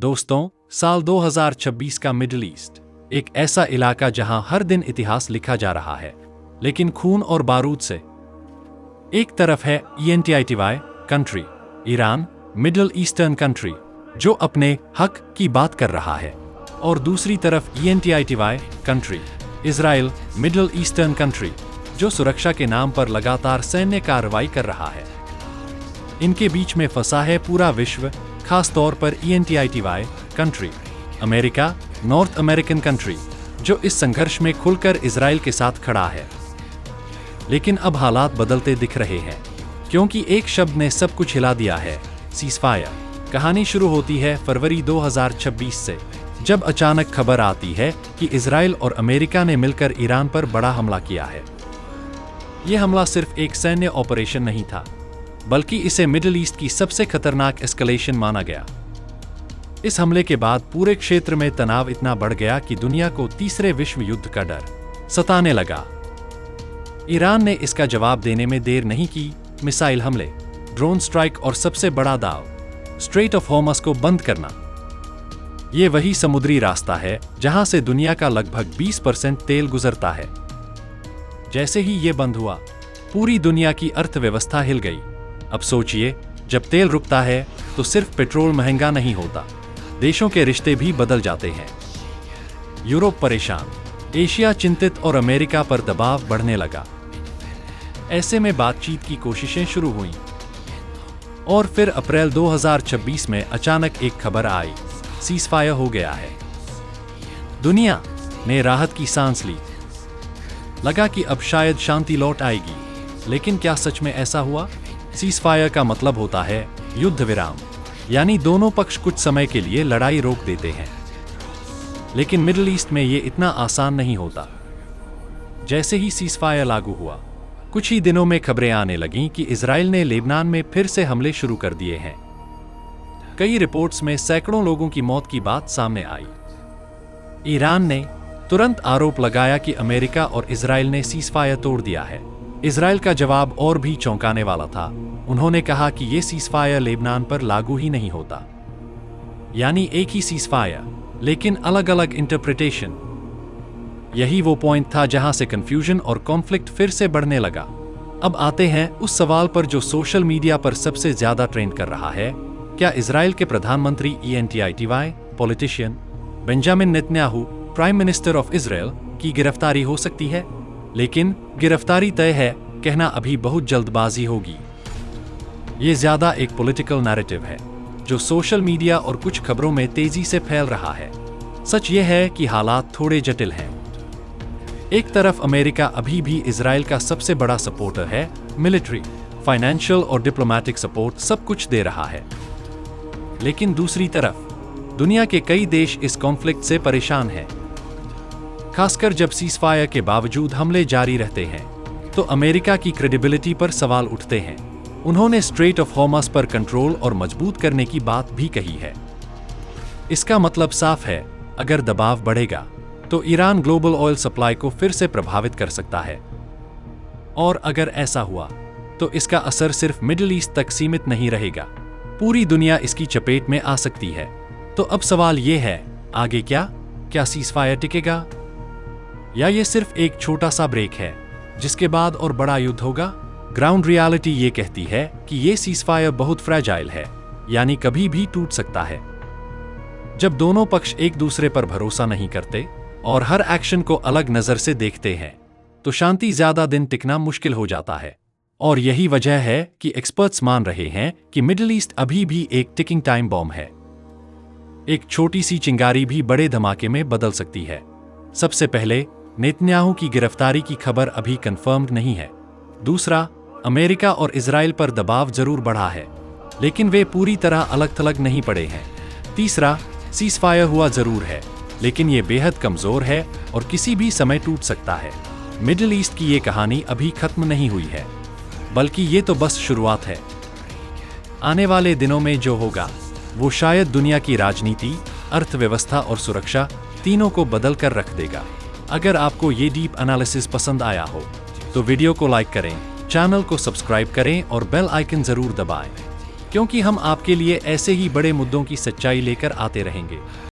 दोस्तों, साल 2026 का मिडिल ईस्ट एक ऐसा इलाका जहां हर दिन इतिहास लिखा जा रहा है, लेकिन खून और बारूद से। एक तरफ है ENTITY country, Iran, middle eastern country, जो अपने हक की बात कर रहा है, और दूसरी तरफ ENTITY country, Israel, middle eastern country, जो सुरक्षा के नाम पर लगातार सैन्य कार्रवाई कर रहा है। इनके बीच में फंसा है पूरा विश्व, खास तौर पर ENTITY country, America, north American country, जो इस संघर्ष में खुलकर इजराइल के साथ खड़ा है। लेकिन अब हालात बदलते दिख रहे हैं, क्योंकि एक शब्द ने सब कुछ हिला दिया है, सीज़फायर। कहानी शुरू होती है फरवरी 2026 से, जब अचानक खबर आती है कि इजराइल और अमेरिका ने मिलकर ईरान पर बड़ा हमला किया है। यह हमला सिर्फ एक सैन्य ऑपरेशन नहीं था, बल्कि इसे मिडिल ईस्ट की सबसे खतरनाक एस्केलेशन माना गया। इस हमले के बाद पूरे क्षेत्र में तनाव इतना बढ़ गया कि दुनिया को तीसरे विश्व युद्ध का डर सताने लगा। ईरान ने इसका जवाब देने में देर नहीं की। मिसाइल हमले, ड्रोन स्ट्राइक और सबसे बड़ा दाव, स्ट्रेट ऑफ हॉर्मस को बंद करना। ये वही समुद्री रास्ता है जहां से दुनिया का लगभग 20% तेल गुजरता है। जैसे ही ये बंद हुआ, पूरी दुनिया की अर्थव्यवस्था हिल गई। अब सोचिए, जब तेल रुकता है तो सिर्फ पेट्रोल महंगा नहीं होता, देशों के रिश्ते भी बदल जाते हैं। यूरोप परेशान, एशिया चिंतित और अमेरिका पर दबाव बढ़ने लगा। ऐसे में बातचीत की कोशिशें शुरू हुईं। और फिर अप्रैल 2026 में अचानक एक खबर आई, सीज़फायर हो गया है। दुनिया ने राहत की सांस ली। लगा कि अब शायद शांति लौट आएगी। लेकिन क्या सच में ऐसा हुआ? सीज़फायर का मतलब होता है युद्ध विराम, यानी दोनों पक्ष कुछ समय के लिए लड़ाई रोक देते हैं। लेकिन मिडिल ईस्ट में ये इतना आसान नहीं होता। जैसे ही सीज़फायर लागू हुआ, कुछ ही दिनों में खबरें आने लगीं कि इजराइल ने लेबनान में फिर से हमले शुरू कर दिए हैं। कई रिपोर्ट्स में सैकड़ों लोगों की मौत की बात सामने आई। ईरान ने तुरंत आरोप लगाया कि अमेरिका और इजराइल ने सीज़फायर तोड़ दिया है। इजराइल का जवाब और भी चौंकाने वाला था। उन्होंने कहा कि यह सीज़फायर लेबनान पर लागू ही नहीं होता, यानी एक ही सीज़फायर, लेकिन अलग अलग इंटरप्रिटेशन। यही वो पॉइंट था जहां से कंफ्यूजन और कॉन्फ्लिक्ट फिर से बढ़ने लगा। अब आते हैं उस सवाल पर जो सोशल मीडिया पर सबसे ज्यादा ट्रेंड कर रहा है। क्या इजराइल के प्रधानमंत्री ENTITY politician Benjamin Netanyahu, prime minister of Israel, की गिरफ्तारी हो सकती है? लेकिन गिरफ्तारी तय है, कहना अभी बहुत जल्दबाजी होगी। ये ज्यादा एक पॉलिटिकल नैरेटिव है जो सोशल मीडिया और कुछ खबरों में तेजी से फैल रहा है। सच ये है कि हालात थोड़े जटिल हैं। एक तरफ अमेरिका अभी भी इजराइल का सबसे बड़ा सपोर्टर है, मिलिट्री, फाइनेंशियल और डिप्लोमेटिक सपोर्ट सब कुछ दे रहा है। लेकिन दूसरी तरफ दुनिया के कई देश इस कॉन्फ्लिक्ट से परेशान हैं। खासकर जब सीज़फायर के बावजूद हमले जारी रहते हैं, तो अमेरिका की क्रेडिबिलिटी पर सवाल उठते हैं। उन्होंने स्ट्रेट ऑफ हॉर्मस पर कंट्रोल और मजबूत करने की बात भी कही है। इसका मतलब साफ है, अगर दबाव बढ़ेगा तो ईरान ग्लोबल ऑयल सप्लाई को फिर से प्रभावित कर सकता है। और अगर ऐसा हुआ तो इसका असर सिर्फ मिडिल ईस्ट तक सीमित नहीं रहेगा, पूरी दुनिया इसकी चपेट में आ सकती है। तो अब सवाल ये है, आगे क्या सीज़फायर टिकेगा, या ये सिर्फ एक छोटा सा ब्रेक है जिसके बाद और बड़ा युद्ध होगा? ग्राउंड रियलिटी ये कहती है कि ये सीज़फायर बहुत फ्रैजाइल है, यानी कभी भी टूट सकता है। जब दोनों पक्ष एक दूसरे पर भरोसा नहीं करते और हर एक्शन को अलग नजर से देखते हैं, तो शांति ज्यादा दिन टिकना मुश्किल हो जाता है। और यही वजह है कि एक्सपर्ट्स मान रहे हैं कि मिडिल ईस्ट अभी भी एक टिकिंग टाइम बॉम्ब है। एक छोटी सी चिंगारी भी बड़े धमाके में बदल सकती है। सबसे पहले, नेतन्याहू की गिरफ्तारी की खबर अभी कंफर्म्ड नहीं है। दूसरा, अमेरिका और इजराइल पर दबाव जरूर बढ़ा है, लेकिन वे पूरी तरह अलग थलग नहीं पड़े हैं। तीसरा, सीज़फायर हुआ जरूर है, लेकिन ये बेहद कमजोर है और किसी भी समय टूट सकता है। मिडिल ईस्ट की ये कहानी अभी खत्म नहीं हुई है, बल्कि ये तो बस शुरुआत है। आने वाले दिनों में जो होगा वो शायद दुनिया की राजनीति, अर्थव्यवस्था और सुरक्षा तीनों को बदल कर रख देगा। अगर आपको ये डीप एनालिसिस पसंद आया हो तो वीडियो को लाइक करें, चैनल को सब्सक्राइब करें और बेल आइकन जरूर दबाएं। क्योंकि हम आपके लिए ऐसे ही बड़े मुद्दों की सच्चाई लेकर आते रहेंगे।